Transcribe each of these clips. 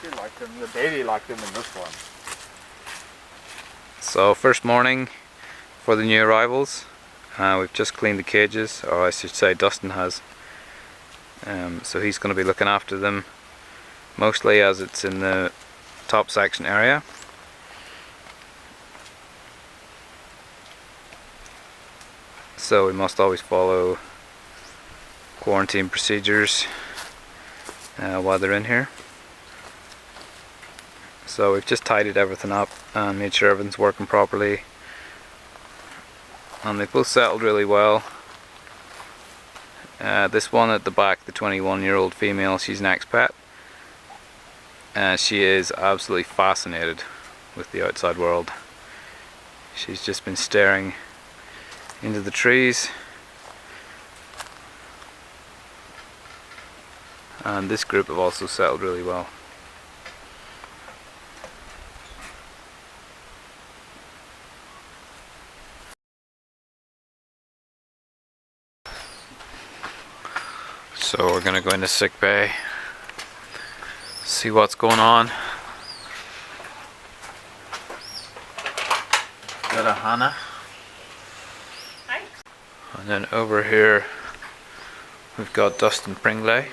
She liked them. The baby liked them in this one. So first morning for the new arrivals. We've just cleaned the cages, or I should say Dustin has. So he's going to be looking after them, mostly as it's in the top section area. So we must always follow quarantine procedures while they're in here. So we've just tidied everything up and made sure everything's working properly. And they've both settled really well. This one at the back, the 21-year-old female, she's an expat. She is absolutely fascinated with the outside world. She's just been staring into the trees. And this group have also settled really well. So we're going to go into sick bay, see what's going on. Got a Hannah. Hi. And then over here we've got Dustin Pringley.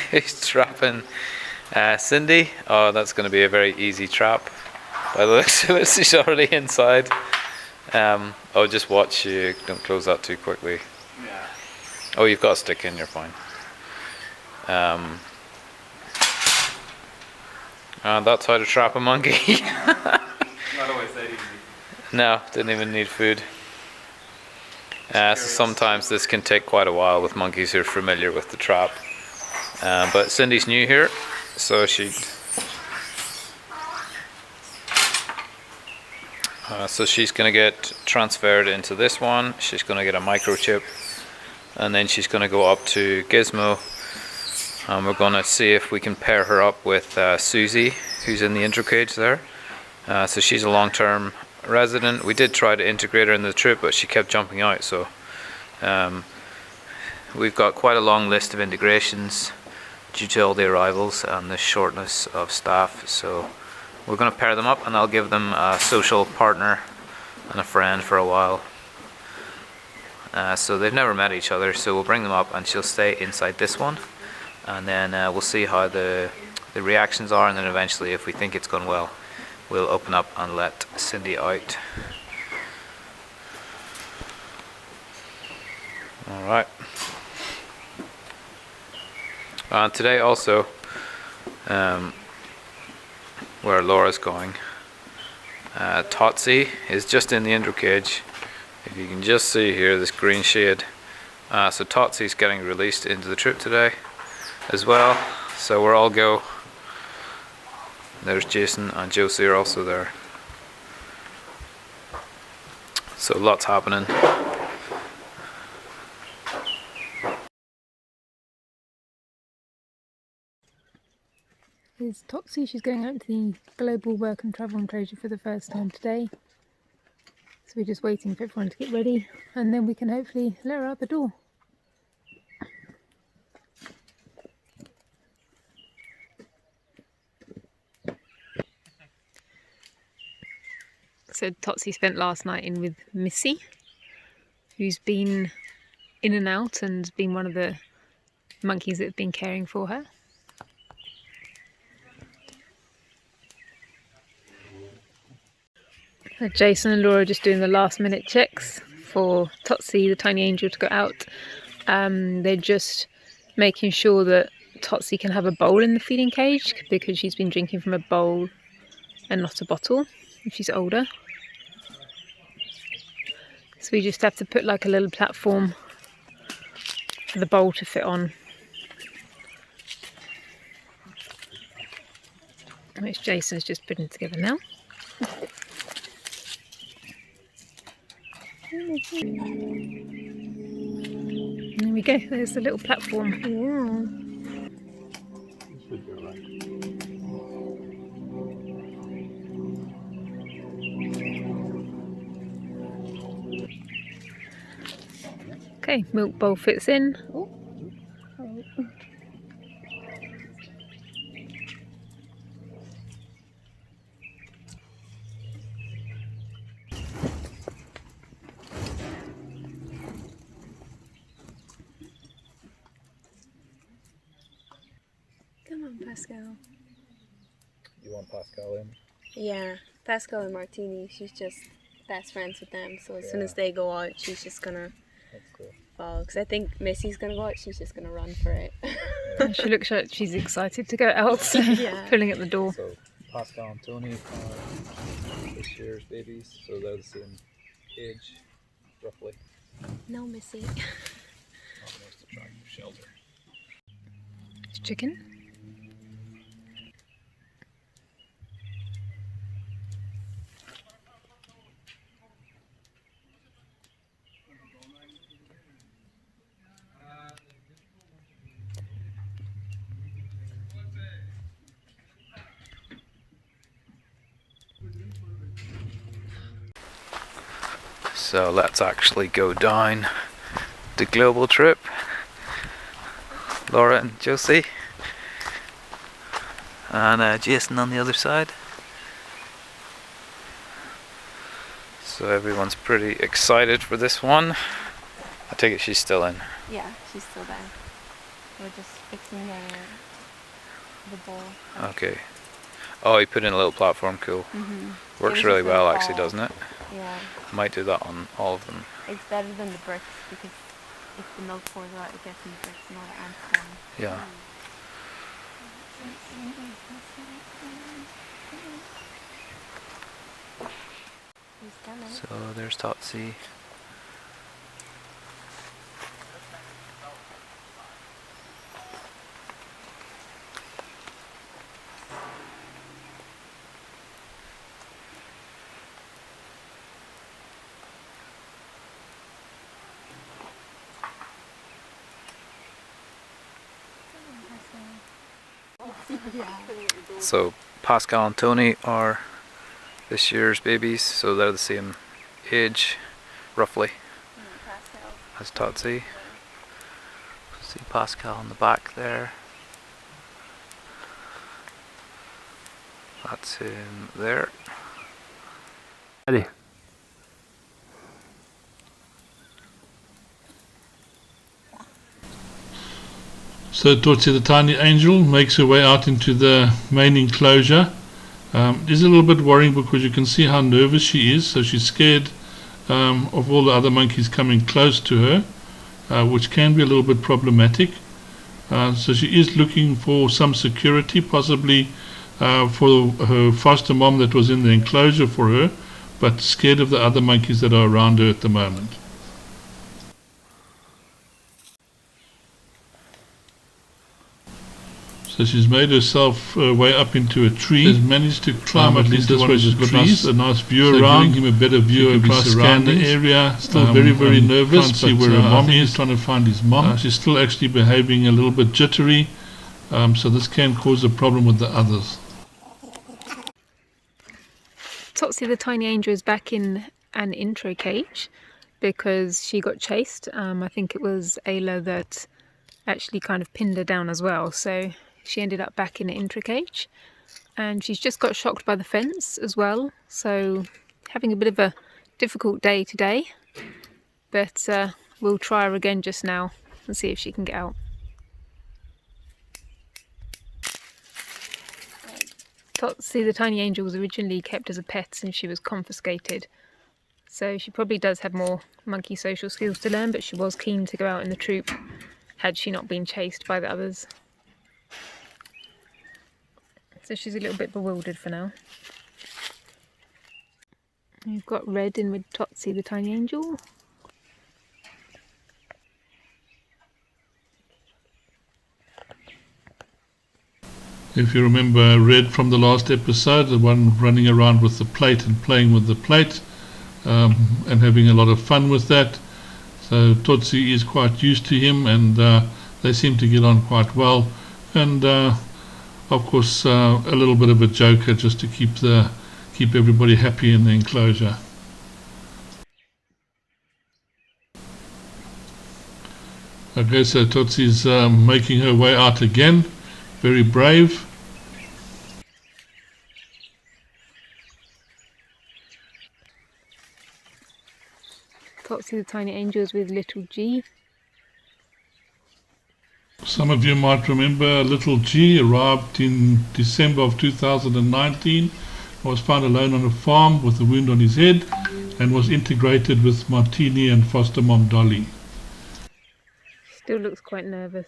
He's trapping Cindy. Oh, that's going to be a very easy trap. By the looks of it, she's already inside. Oh, just watch you don't close that too quickly. Yeah. Oh, you've got a stick in, you're fine. And that's how to trap a monkey. Not always that easy. No, didn't even need food. So sometimes this can take quite a while with monkeys who are familiar with the trap. But Cindy's new here, so she's going to get transferred into this one. She's going to get a microchip, and then she's going to go up to Gismo, and we're going to see if we can pair her up with Susie, who's in the intro cage there. So she's a long-term resident. We did try to integrate her in the trip, but she kept jumping out. So we've got quite a long list of integrations due to all the arrivals and the shortness of staff. So we're going to pair them up, and I'll give them a social partner and a friend for a while. So they've never met each other, so we'll bring them up and she'll stay inside this one, and then we'll see how the reactions are, and then eventually, if we think it's gone well, we'll open up and let Cindy out. Alright. Today also, where Laura's going, Totsy is just in the intro cage. If you can just see here, this green shade. So Totsy's getting released into the trip today as well. So we're all go. There's Jason and Josie are also there. So lots happening. Here's Topsy. She's going out to the global work and travel enclosure for the first time today. So we're just waiting for everyone to get ready, and then we can hopefully let her out the door. So Totsy spent last night in with Missy, who's been in and out and been one of the monkeys that have been caring for her. So Jason and Laura are just doing the last minute checks for Totsy, the tiny angel, to go out. They're just making sure that Totsy can have a bowl in the feeding cage, because she's been drinking from a bowl and not a bottle if she's older. So we just have to put like a little platform for the bowl to fit on, which Jason's just putting together now. There we go, there's the little platform. Yeah. Should be alright. Okay, milk bowl fits in. Oh. Come on, Pascal. You want Pascal in? Yeah, Pascal and Martini, she's just best friends with them. So as soon as they go out, she's just gonna follow. Because I think Missy's gonna go out, she's just gonna run for it. She looks like she's excited to go out, so pulling at the door. So Pascal and Tony are this year's babies, so they're the same age, roughly. No, Missy. Almost attractive shelter. It's chicken. So let's actually go down the global trip. Laura and Josie. And Jason on the other side. So everyone's pretty excited for this one. I take it she's still in. Yeah, she's still there. We're just fixing the bowl. Okay. Oh, you put in a little platform, cool. Works really well actually, doesn't it? Yeah. Might do that on all of them. It's better than the bricks because if the milk pours out, it gets in the bricks and all the ants come. Yeah. He's coming. So there's Totsy. So Pascal and Tony are this year's babies, so they're the same age, roughly, as Totsy. See Pascal in the back there. That's him there. Ready. So Totsy the tiny angel makes her way out into the main enclosure. It is a little bit worrying because you can see how nervous she is, so she's scared of all the other monkeys coming close to her, which can be a little bit problematic. So she is looking for some security, possibly for her foster mom that was in the enclosure for her, but scared of the other monkeys that are around her at the moment. So she's made herself way up into a tree. She's managed to climb at least this way to the trees. A nice view so around. Giving him a better view of his surrounding area. Still very nervous. Can't see where her mom is. Trying to find his mom. She's still actually behaving a little bit jittery. So this can cause a problem with the others. Totsy the tiny angel is back in an intro cage because she got chased. I think it was Ayla that actually kind of pinned her down as well. So she ended up back in an intro cage, and she's just got shocked by the fence as well, so having a bit of a difficult day today, but we'll try her again just now and see if she can get out. Totsy the tiny angel was originally kept as a pet since she was confiscated, so she probably does have more monkey social skills to learn, but she was keen to go out in the troop had she not been chased by the others. So she's a little bit bewildered for now. We've got Red in with Totsy the tiny angel. If you remember Red from the last episode, the one running around with the plate and playing with the plate and having a lot of fun with that. So Totsy is quite used to him, and they seem to get on quite well. And of course a little bit of a joker just to keep everybody happy in the enclosure. Okay, so Totsy's making her way out again, very brave. Totsy the tiny angel is with little G. Some of you might remember little G arrived in December of 2019, was found alone on a farm with a wound on his head and was integrated with Martini and foster mom Dolly. Still looks quite nervous.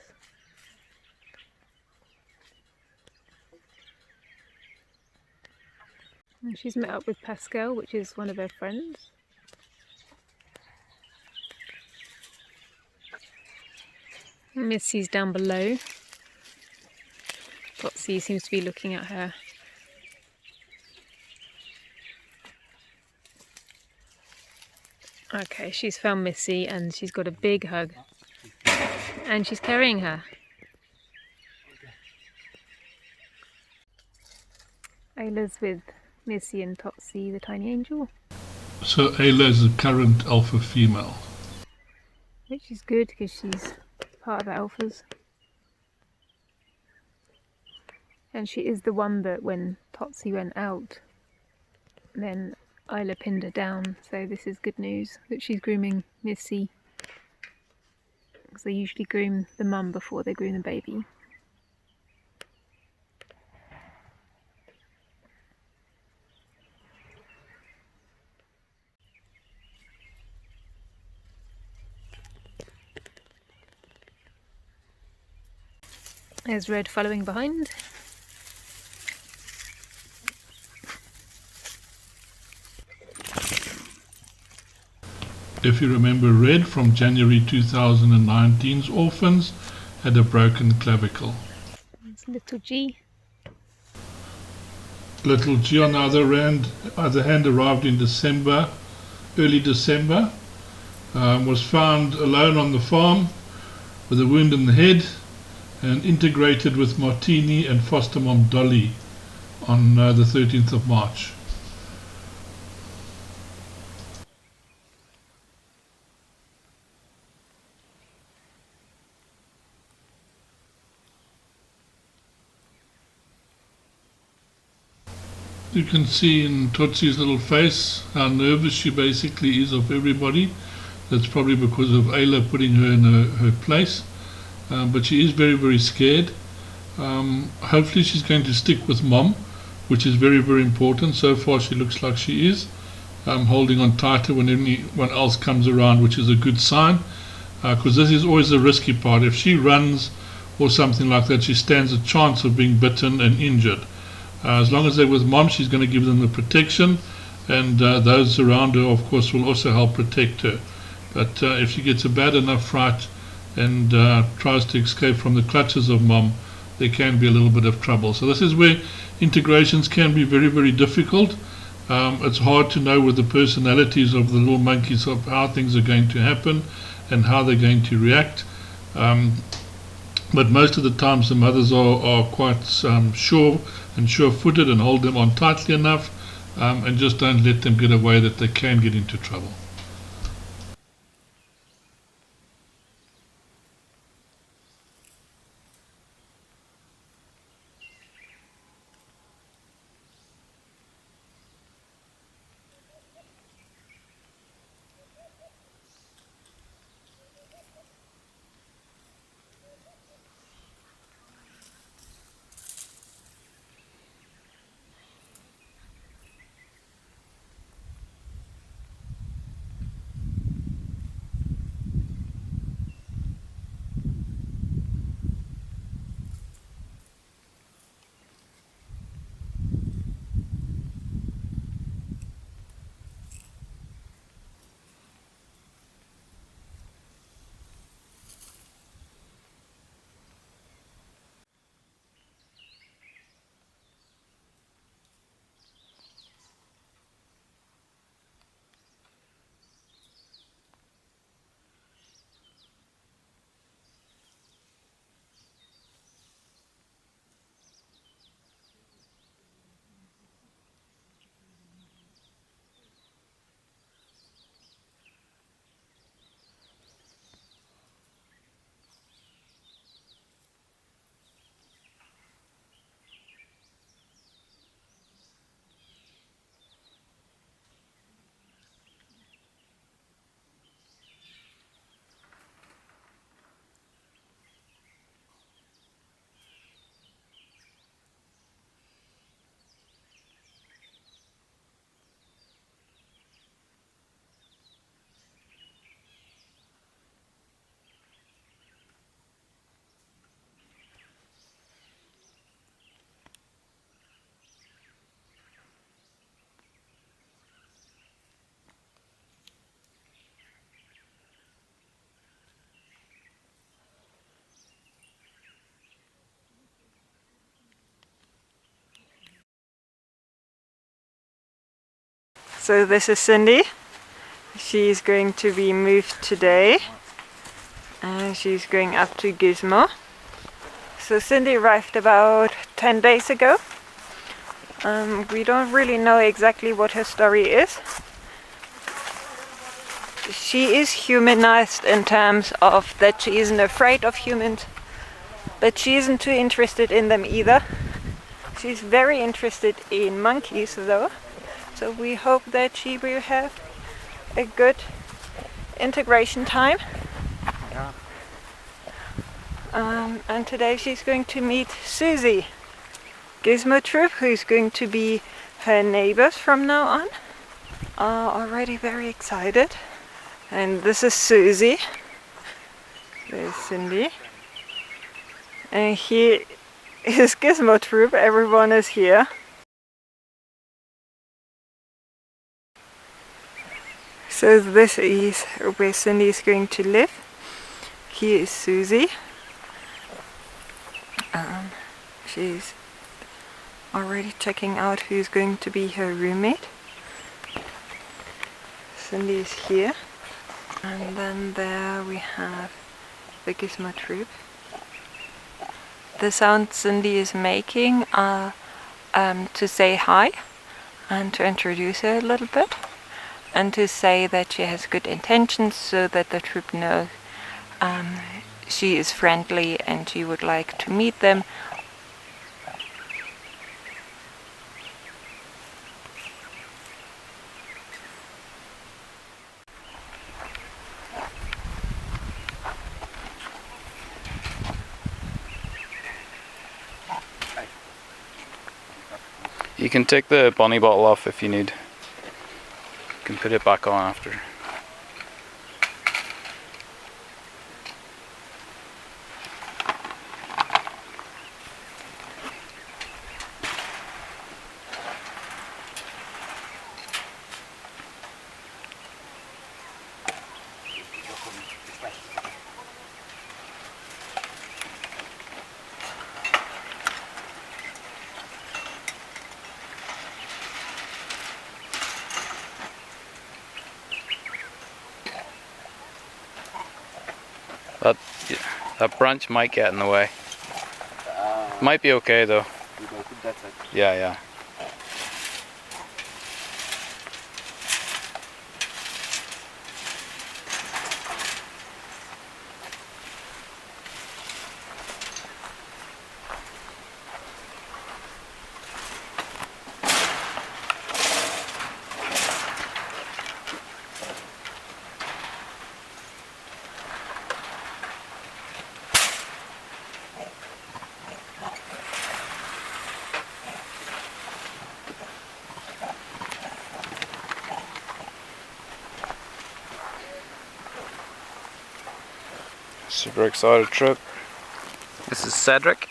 And she's met up with Pascal, which is one of her friends. Missy's down below. Totsy seems to be looking at her. Okay, she's found Missy and she's got a big hug. And she's carrying her. Ayla's with Missy and Totsy, the tiny angel. So Ayla is the current alpha female. Which is good because she's part of the alphas. And she is the one that when Totsy went out, then Ayla pinned her down. So this is good news that she's grooming Missy. Because they usually groom the mum before they groom the baby. There's Red following behind. If you remember, Red from January 2019's Orphans had a broken clavicle. There's little G. Little G on the other hand arrived in December, early December, was found alone on the farm with a wound in the head and integrated with Martini and foster mom Dolly on the 13th of March. You can see in Totsy's little face how nervous she basically is of everybody. That's probably because of Ayla putting her in her place. But she is very, very scared. Hopefully she's going to stick with mom, which is very, very important. So far she looks like she is. Holding on tighter when anyone else comes around, which is a good sign. Because this is always the risky part. If she runs or something like that, she stands a chance of being bitten and injured. As long as they're with mom, she's going to give them the protection, and those around her, of course, will also help protect her. But if she gets a bad enough fright and tries to escape from the clutches of mom, there can be a little bit of trouble. So this is where integrations can be very, very difficult. It's hard to know with the personalities of the little monkeys of how things are going to happen and how they're going to react. But most of the times the mothers are quite sure and sure-footed and hold them on tightly enough and just don't let them get away that they can get into trouble. So this is Cindy. She's going to be moved today. And she's going up to Gismo. So Cindy arrived about 10 days ago. We don't really know exactly what her story is. She is humanized in terms of that she isn't afraid of humans, but she isn't too interested in them either. She's very interested in monkeys though, so we hope that she will have a good integration time. And today she's going to meet Susie, Gismo troop, who's going to be her neighbors from now on. Already very excited. And this is Susie. There's Cindy. And here is Gismo troop. Everyone is here. So this is where Cindy is going to live. Here is Susie. She's already checking out who's going to be her roommate. Cindy is here. And then there we have the Gismo troop. The sound Cindy is making are to say hi and to introduce her a little bit and to say that she has good intentions so that the troop knows she is friendly and she would like to meet them. You can take the bunny bottle off if you need. You can put it back on after. That branch might get in the way. Might be okay though. Yeah, yeah. Super excited trip. This is Cedric,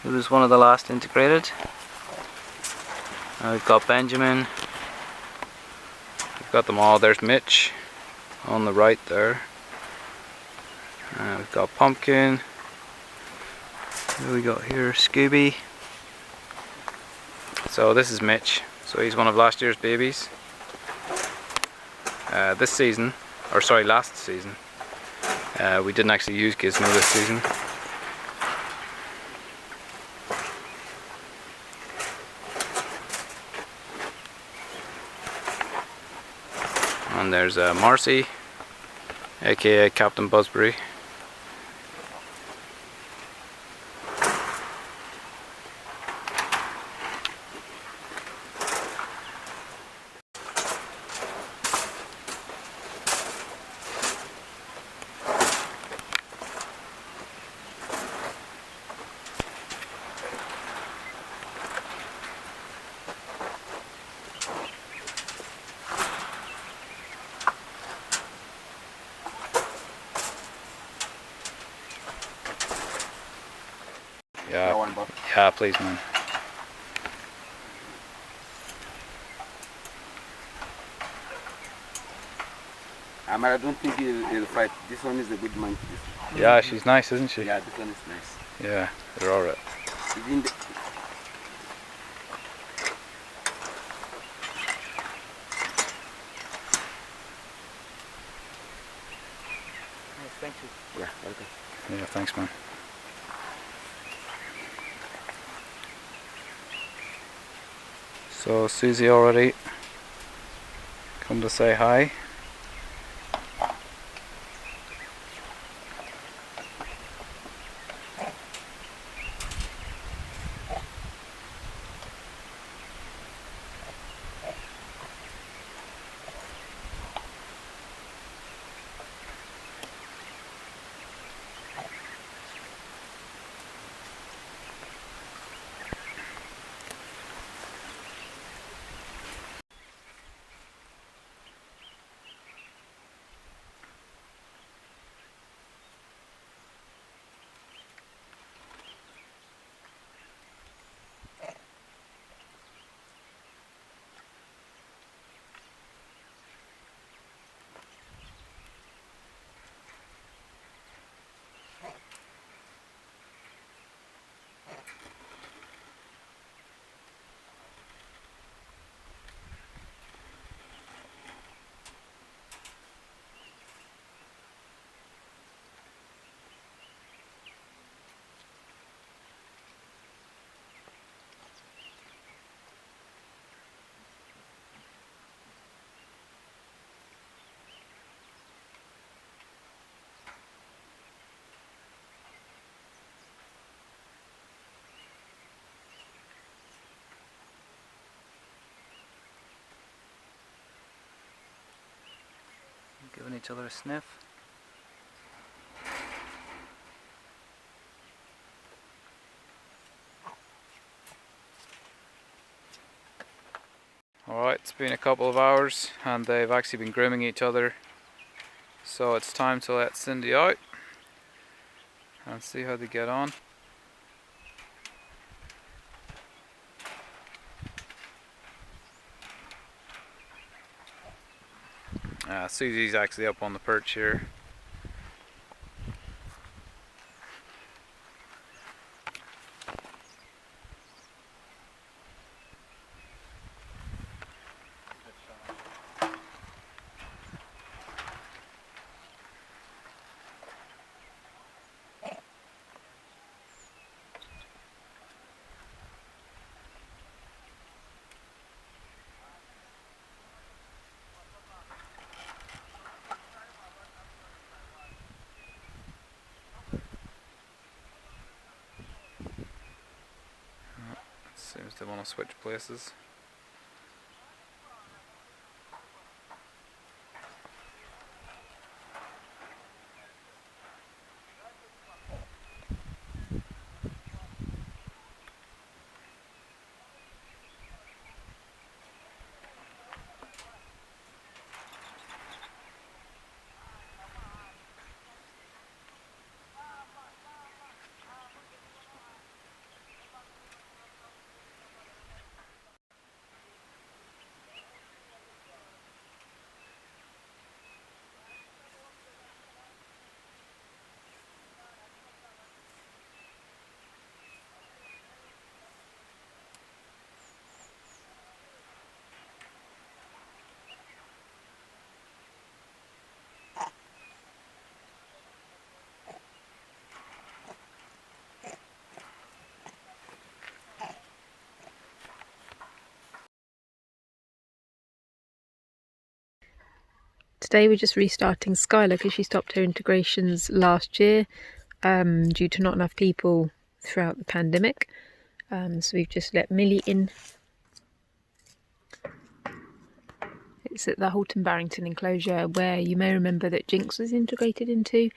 who was one of the last integrated. We've got Benjamin. We've got them all. There's Mitch on the right there. We've got Pumpkin. Who we got here? Scooby. So this is Mitch. So he's one of last year's babies. This season, or sorry, last season. We didn't actually use Gismo this season. And there's Marcy, aka Captain Busbury. Yeah, please, man. I don't think he'll fight. This one is a good monkey. Yeah, she's nice, isn't she? Yeah, this one is nice. Yeah, they're alright. Yeah, thanks, man. So Susie already come to say hi. Giving each other a sniff. Alright, it's been a couple of hours and they've actually been grooming each other. So it's time to let Cindy out and see how they get on. Susie's actually up on the perch here. Seems they want to switch places. Today we're just restarting Skylar because she stopped her integrations last year due to not enough people throughout the pandemic. So we've just let Millie in. It's at the Halton Barrington enclosure where you may remember that Jinx was integrated into.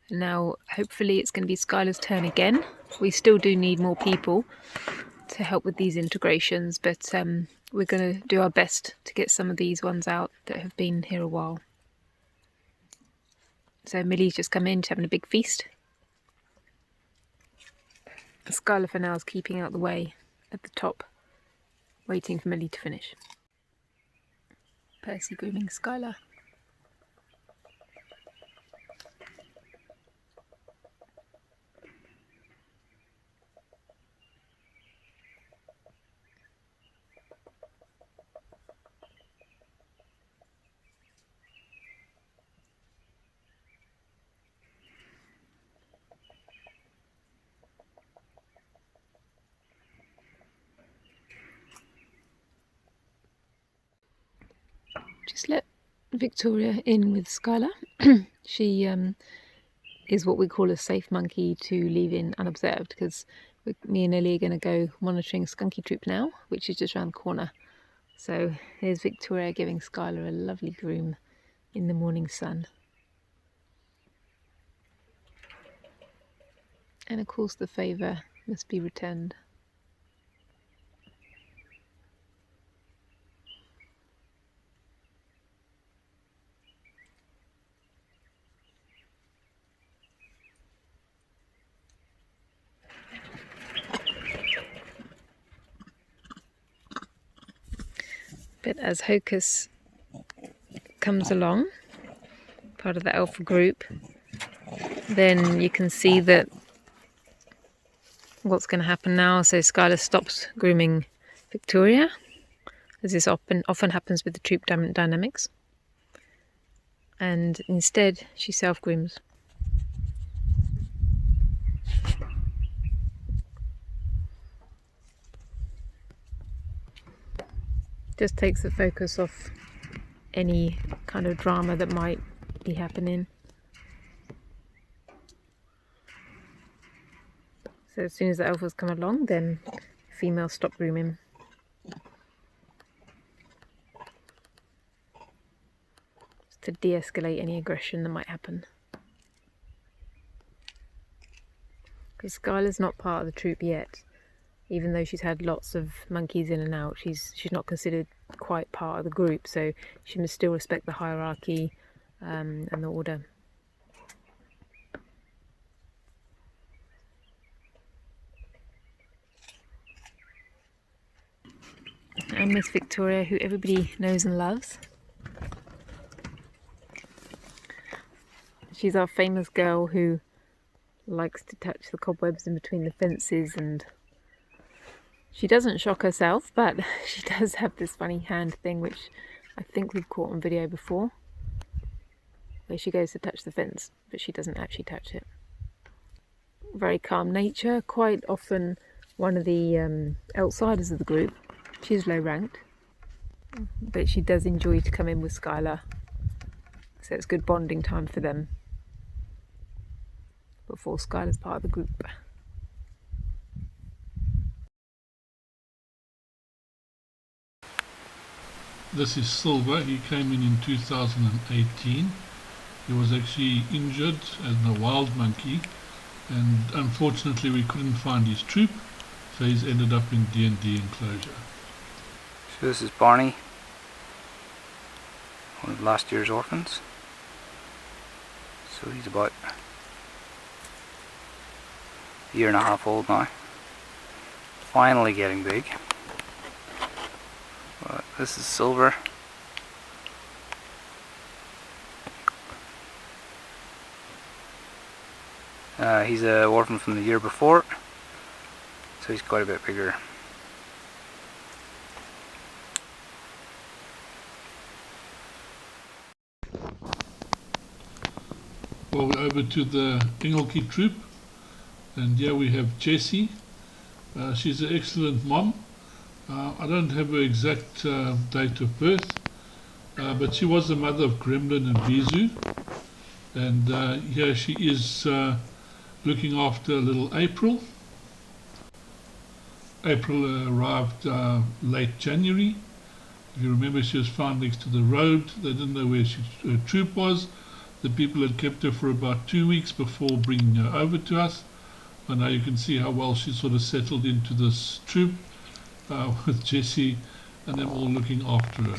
And now hopefully it's going to be Skylar's turn again. We still do need more people to help with these integrations, but we're going to do our best to get some of these ones out that have been here a while. So Millie's just come in, she's having a big feast. Skylar for now is keeping out the way at the top, waiting for Millie to finish. Percy grooming Skylar. just let Victoria in with Skylar. She is what we call a safe monkey to leave in unobserved, because me and Ellie are going to go monitoring Skunky Troop now, which is just around the corner. So here's Victoria giving Skylar a lovely groom in the morning sun. And of course the favour must be returned. But as Hocus comes along, part of the alpha group, then you can see that what's going to happen now. So Skylar stops grooming Victoria, as this often happens with the troop dynamics, and instead she self-grooms. Just takes the focus off any kind of drama that might be happening. So as soon as the alphas come along, then females stop grooming. Just to de-escalate any aggression that might happen. Because Skylar's not part of the troop yet. Even though she's had lots of monkeys in and out, she's not considered quite part of the group, so she must still respect the hierarchy and the order. And Miss Victoria, who everybody knows and loves. She's our famous girl who likes to touch the cobwebs in between the fences, and she doesn't shock herself, but she does have this funny hand thing, which I think we've caught on video before, where she goes to touch the fence, but she doesn't actually touch it. Very calm nature, quite often one of the outsiders of the group. She's low ranked, but she does enjoy to come in with Skylar, so it's good bonding time for them before Skylar's part of the group. This is Silver. He came in 2018. He was actually injured as a wild monkey, and unfortunately we couldn't find his troop, so he's ended up in D&D enclosure. So this is Barney, one of last year's orphans. So he's about a year and a half old now. Finally getting big. But this is Silver. He's an orphan from the year before, so he's quite a bit bigger. Well, we're over to the Engelke troop, and here we have Jessie. She's an excellent mom. I don't have her exact date of birth, but she was the mother of Gremlin and Bizu, and here she is looking after little April. April arrived late January. If you remember, she was found next to the road. They didn't know where her troop was. The people had kept her for about 2 weeks before bringing her over to us. And now you can see how well she sort of settled into this troop with Jessie and them all looking after her.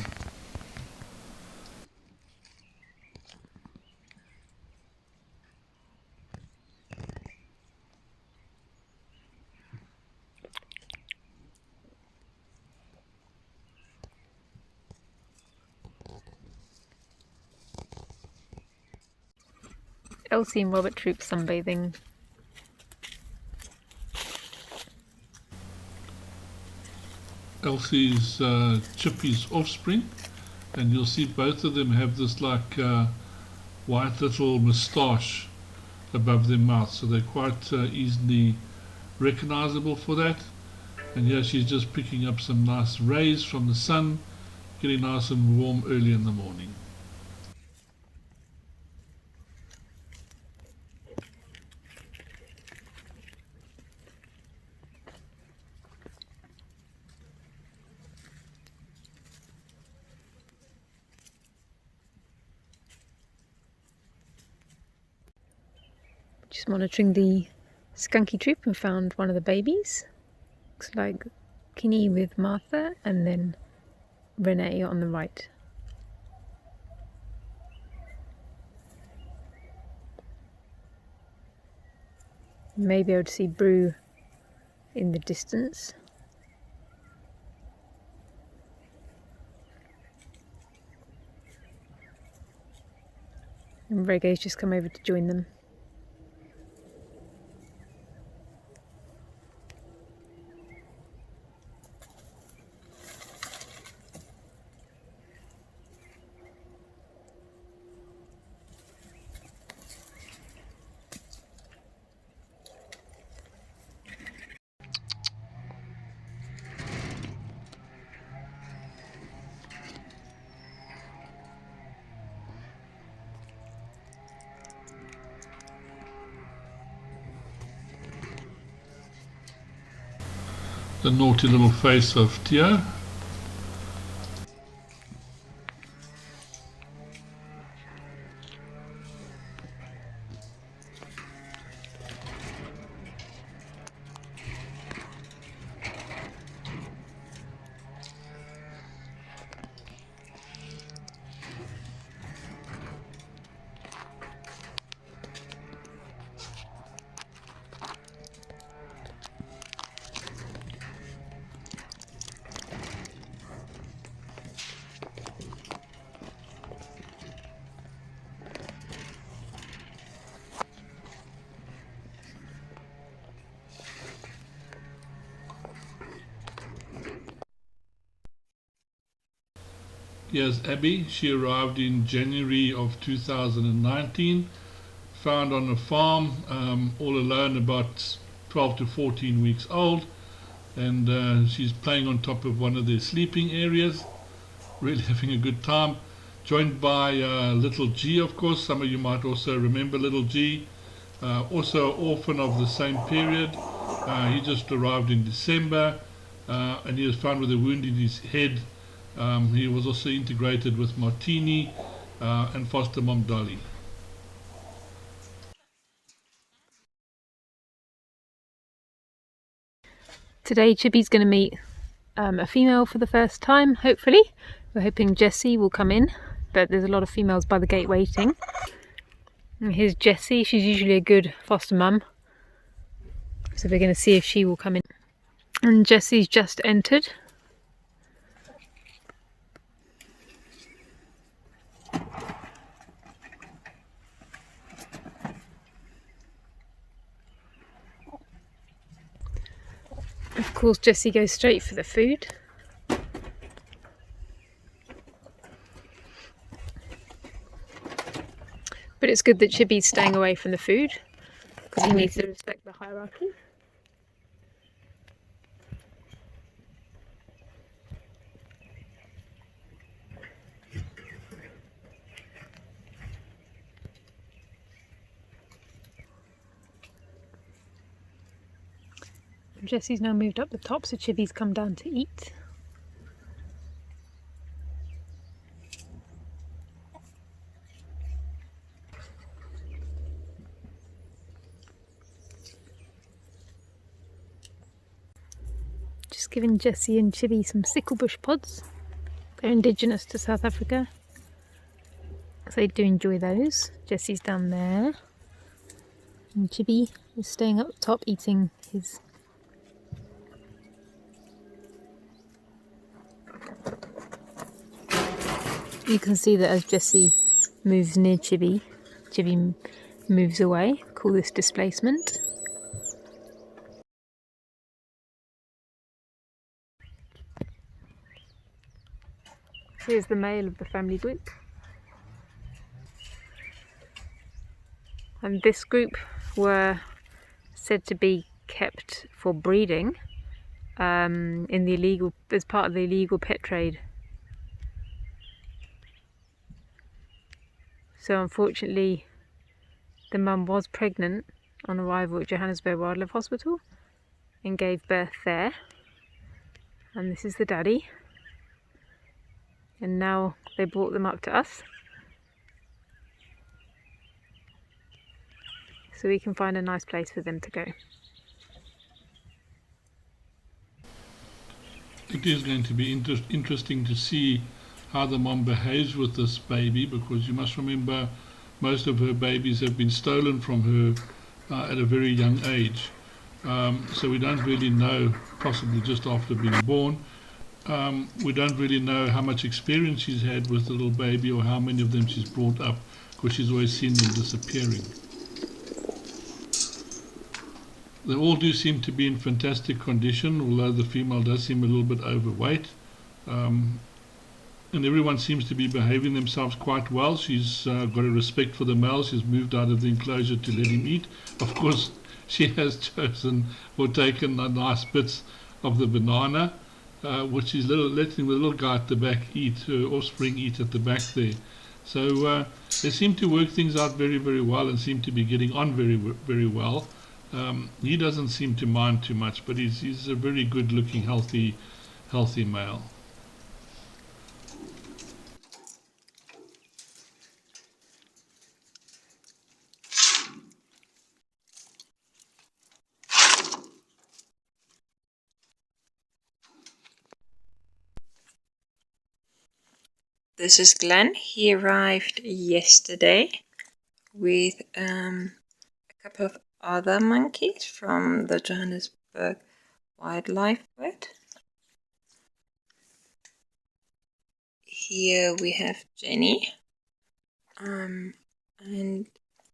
Elsie and Robert troop sunbathing. Elsie's Chippy's offspring, and you'll see both of them have this like white little moustache above their mouth, so they're quite easily recognizable for that. And here she's just picking up some nice rays from the sun getting nice and warm early in the morning. Just monitoring the skunky troop and found one of the babies. Looks like Kinney with Martha and then Renee on the right. Maybe I would see Brew in the distance. And Reggae's just come over to join them. The naughty little face of Tio. Here's Abby. She arrived in January of 2019, found on a farm, all alone, about 12 to 14 weeks old, and she's playing on top of one of their sleeping areas, really having a good time, joined by little G, of course. Some of you might also remember little G, also an orphan of the same period. He just arrived in December, and he was found with a wound in his head. He was also integrated with Martini and foster mom Dolly. Today Chibi's going to meet a female for the first time, hopefully. We're hoping Jessie will come in, but there's a lot of females by the gate waiting. And here's Jessie. She's usually a good foster mum, so we're going to see if she will come in. And Jessie's just entered. Of course, Jessie goes straight for the food. But it's good that Chibi's staying away from the food, because he needs to respect the hierarchy. Jessie's now moved up the top, so Chibi's come down to eat. Just giving Jessie and Chibi some sicklebush pods. They're indigenous to South Africa, so they do enjoy those. Jessie's down there, and Chibi is staying up top eating his. You can see that as Jessie moves near Chibi, Chibi moves away. Call this displacement. Here's the male of the family group. And this group were said to be kept for breeding in the illegal, as part of the illegal pet trade. So unfortunately the mum was pregnant on arrival at Johannesburg Wildlife Hospital and gave birth there. And this is the daddy. And now they brought them up to us, so we can find a nice place for them to go. It is going to be interesting to see how the mom behaves with this baby, because you must remember most of her babies have been stolen from her at a very young age. So we don't really know, possibly just after being born. We don't really know how much experience she's had with the little baby or how many of them she's brought up, because she's always seen them disappearing. They all do seem to be in fantastic condition, although the female does seem a little bit overweight. And everyone seems to be behaving themselves quite well. She's got a respect for the male. She's moved out of the enclosure to let him eat. Of course, she has chosen or taken the nice bits of the banana, which she's letting the little guy at the back eat, her offspring eat at the back there. So they seem to work things out very, very well and seem to be getting on very, very well. He doesn't seem to mind too much, but he's a very good looking, healthy male. This is Glenn. He arrived yesterday with a couple of other monkeys from the Johannesburg Wildlife Vet. Here we have Jenny, and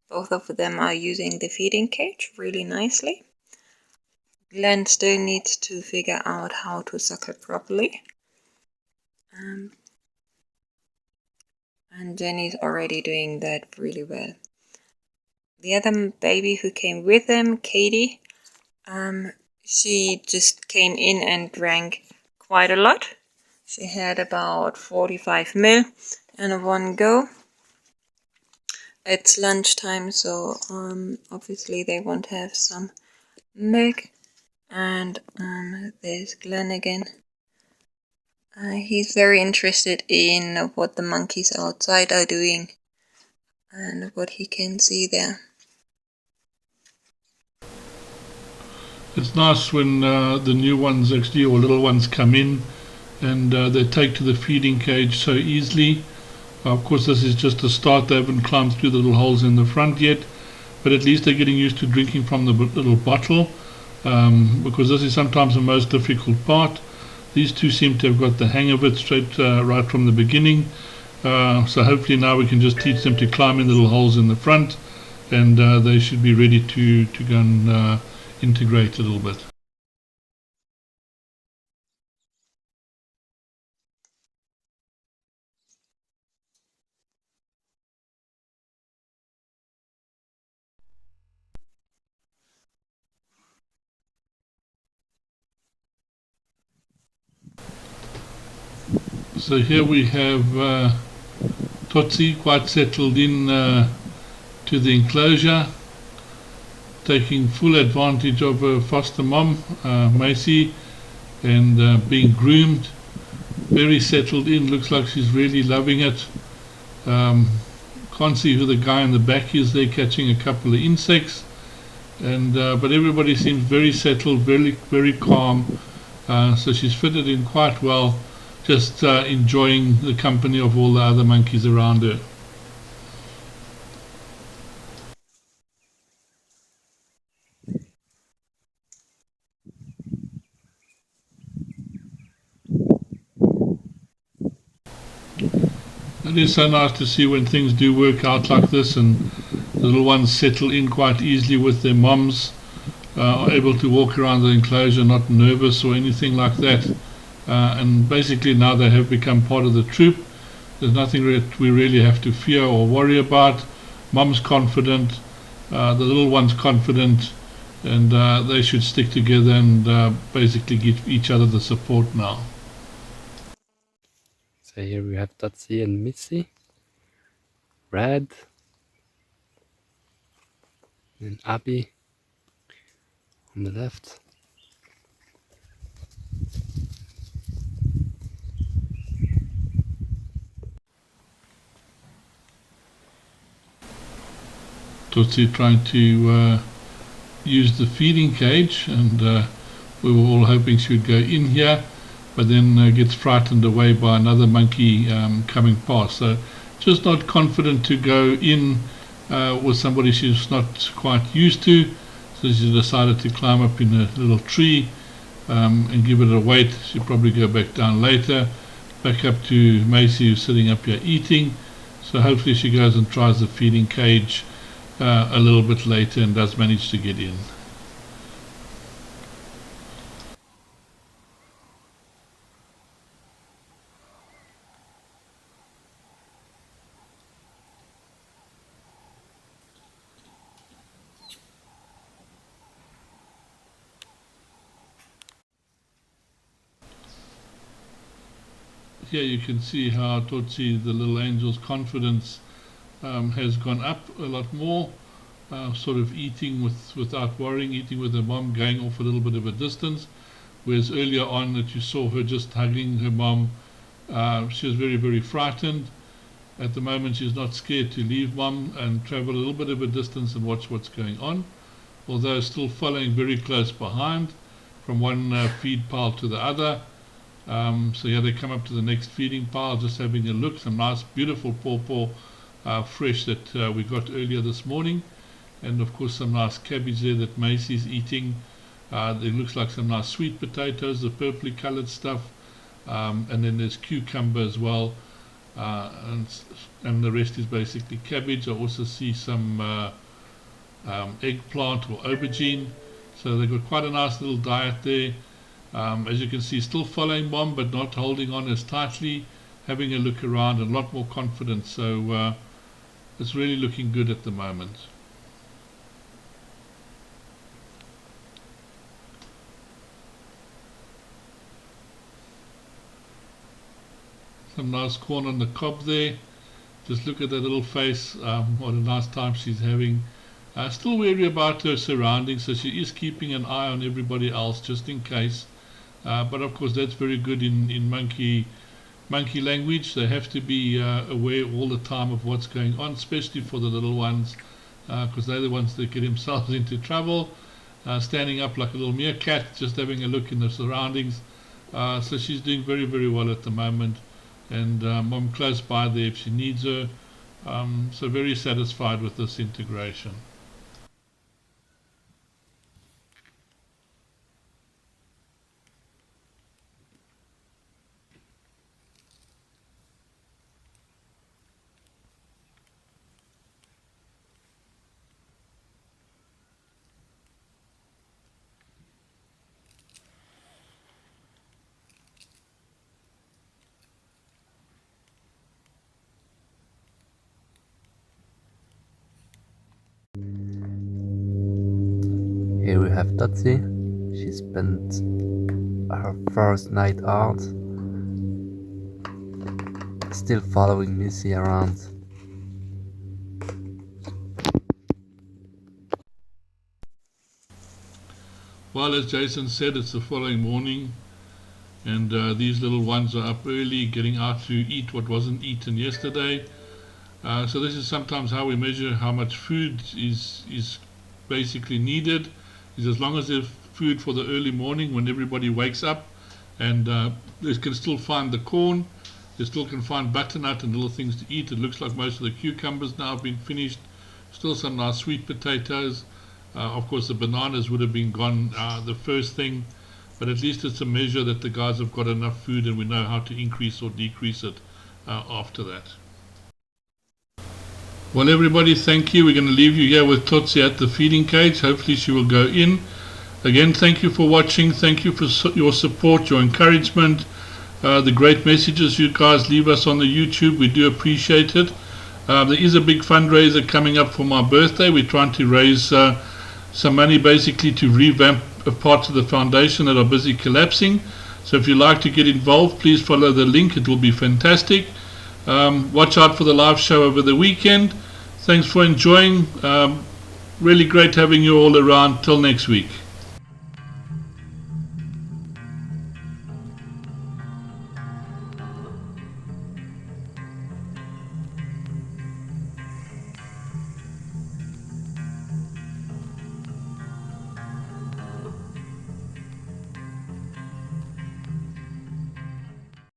both of them are using the feeding cage really nicely. Glenn still needs to figure out how to suckle properly. And Jenny's already doing that really well. The other baby who came with them, Katie, she just came in and drank quite a lot. She had about 45 ml in one go. It's lunchtime, so obviously they want to have some milk. And there's Glenn again. He's very interested in what the monkeys outside are doing and what he can see there. It's nice when the new ones actually, or little ones, come in and they take to the feeding cage so easily. Of course, this is just a start. They haven't climbed through the little holes in the front yet, but at least they're getting used to drinking from the little bottle, because this is sometimes the most difficult part. These two seem to have got the hang of it straight right from the beginning. So hopefully now we can just teach them to climb in the little holes in the front, and they should be ready to go and integrate a little bit. So here we have Totsy quite settled in to the enclosure, taking full advantage of her foster mom, Macy, and being groomed. Very settled in, looks like she's really loving it. Can't see who the guy in the back is there, catching a couple of insects. And but everybody seems very settled, very calm. So she's fitted in quite well, just enjoying the company of all the other monkeys around her. It is so nice to see when things do work out like this and the little ones settle in quite easily with their moms, are able to walk around the enclosure not nervous or anything like that. And basically now they have become part of the troop. There's nothing that we really have to fear or worry about. Mom's confident, the little one's confident, and they should stick together and basically give each other the support now. So here we have Totsy and Missy, Red, and Abby on the left. Totsy trying to use the feeding cage, and we were all hoping she would go in here, but then gets frightened away by another monkey coming past. So just not confident to go in with somebody she's not quite used to, so she decided to climb up in a little tree and give it a wait. She'll probably go back down later, back up to Macy, who's sitting up here eating. So hopefully she goes and tries the feeding cage a little bit later and does manage to get in. Here you can see how Totsy, the little angel's confidence has gone up a lot more, sort of eating without worrying, eating with her mom, going off a little bit of a distance, whereas earlier on that you saw her just hugging her mom, she was very, very frightened. At the moment she's not scared to leave mom and travel a little bit of a distance and watch what's going on, although still following very close behind from one feed pile to the other. So here they come up to the next feeding pile, just having a look. Some nice beautiful pawpaw fresh that we got earlier this morning, and of course some nice cabbage there that Macy's eating. It looks like some nice sweet potatoes, the purpley coloured stuff, and then there's cucumber as well, and the rest is basically cabbage. I also see some eggplant or aubergine, so they've got quite a nice little diet there. As you can see, still following mom but not holding on as tightly, having a look around and a lot more confidence, so it's really looking good at the moment. Some nice corn on the cob there. Just look at that little face, what a nice time she's having. Still wary about her surroundings, so she is keeping an eye on everybody else just in case. But of course that's very good in monkey language. They have to be aware all the time of what's going on, especially for the little ones, because they're the ones that get themselves into trouble. Standing up like a little meerkat, just having a look in the surroundings. So she's doing very, very well at the moment, and mom close by there if she needs her. So very satisfied with this integration. Here we have Totsy. She spent her first night out, still following Missy around. Well, as Jason said, it's the following morning, and these little ones are up early, getting out to eat what wasn't eaten yesterday. So this is sometimes how we measure how much food is basically needed, is as long as there's food for the early morning when everybody wakes up, and they can still find the corn, they still can find butternut and little things to eat. It looks like most of the cucumbers now have been finished, still some nice sweet potatoes. Of course the bananas would have been gone the first thing, but at least it's a measure that the guys have got enough food and we know how to increase or decrease it after that. Well everybody, thank you. We're going to leave you here with Totsy at the feeding cage. Hopefully she will go in. Again, thank you for watching. Thank you for your support, your encouragement, the great messages you guys leave us on the YouTube. We do appreciate it. There is a big fundraiser coming up for my birthday. We're trying to raise some money basically to revamp parts of the foundation that are busy collapsing. So if you'd like to get involved, please follow the link. It will be fantastic. Watch out for the live show over the weekend. Thanks for enjoying. Really great having you all around. Till next week.